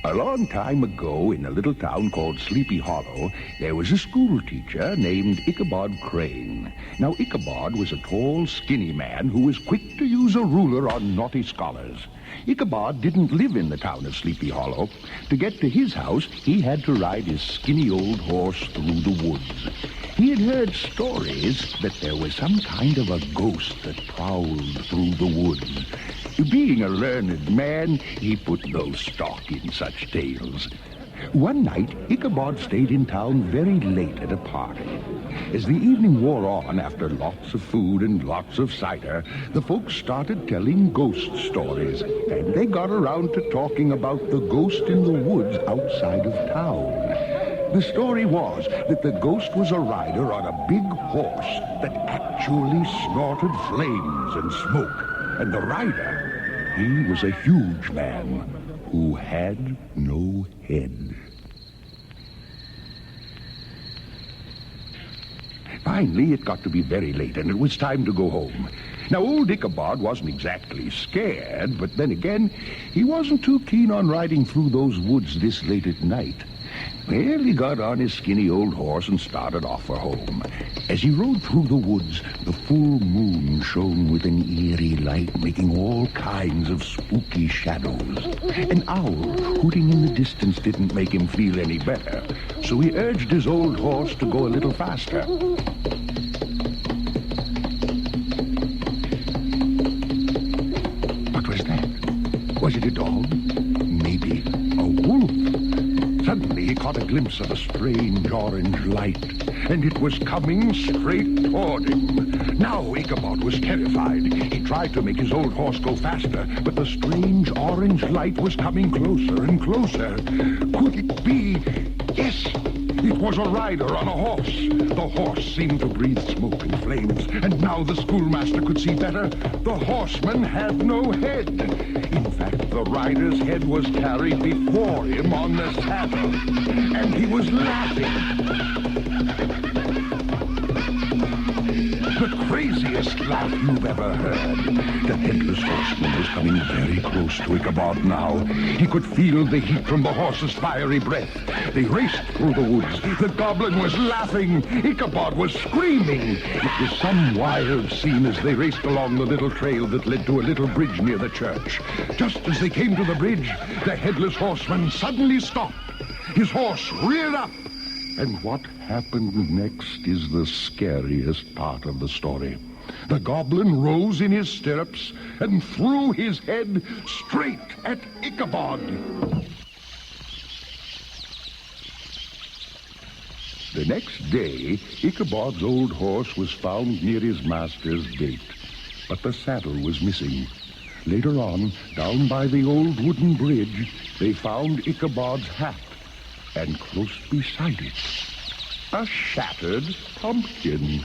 A long time ago, in a little town called Sleepy Hollow, there was a school teacher named Ichabod Crane. Now, Ichabod was a tall, skinny man who was quick to use a ruler on naughty scholars. Ichabod didn't live in the town of Sleepy Hollow. To get to his house, he had to ride his skinny old horse through the woods. He had heard stories that there was some kind of a ghost that prowled through the woods. Being a learned man, he put no stock in such tales. One night, Ichabod stayed in town very late at a party. As the evening wore on, after lots of food and lots of cider, the folks started telling ghost stories, and they got around to talking about the ghost in the woods outside of town. The story was that the ghost was a rider on a big horse that actually snorted flames and smoke, and the rider, he was a huge man who had no head. Finally, it got to be very late, and it was time to go home. Now, old Ichabod wasn't exactly scared, but then again, he wasn't too keen on riding through those woods this late at night. Well, he got on his skinny old horse and started off for home. As he rode through the woods, the full moon shone with an eerie light, making all kinds of spooky shadows. An owl hooting in the distance didn't make him feel any better, so he urged his old horse to go a little faster. What was that? Was it a dog? Maybe a wolf. Suddenly he caught a glimpse of a strange orange light, and it was coming straight toward him. Now Ichabod was terrified. He tried to make his old horse go faster, but the strange orange light was coming closer and closer. Could it be? Yes, it was a rider on a horse. The horse seemed to breathe smoke and flames, and now the schoolmaster could see better. The horseman had no head. In fact, the rider's head was carried before him on the saddle, and he was laughing. The craziest laugh you've ever heard. The Headless Horseman was coming very close to Ichabod now. He could feel the heat from the horse's fiery breath. They raced through the woods. The goblin was laughing. Ichabod was screaming. It was some wild scene as they raced along the little trail that led to a little bridge near the church. Just as they came to the bridge, the Headless Horseman suddenly stopped. His horse reared up. And what happened next is the scariest part of the story. The goblin rose in his stirrups and threw his head straight at Ichabod. The next day, Ichabod's old horse was found near his master's gate, but the saddle was missing. Later on, down by the old wooden bridge, they found Ichabod's hat, and close beside it, a shattered pumpkin.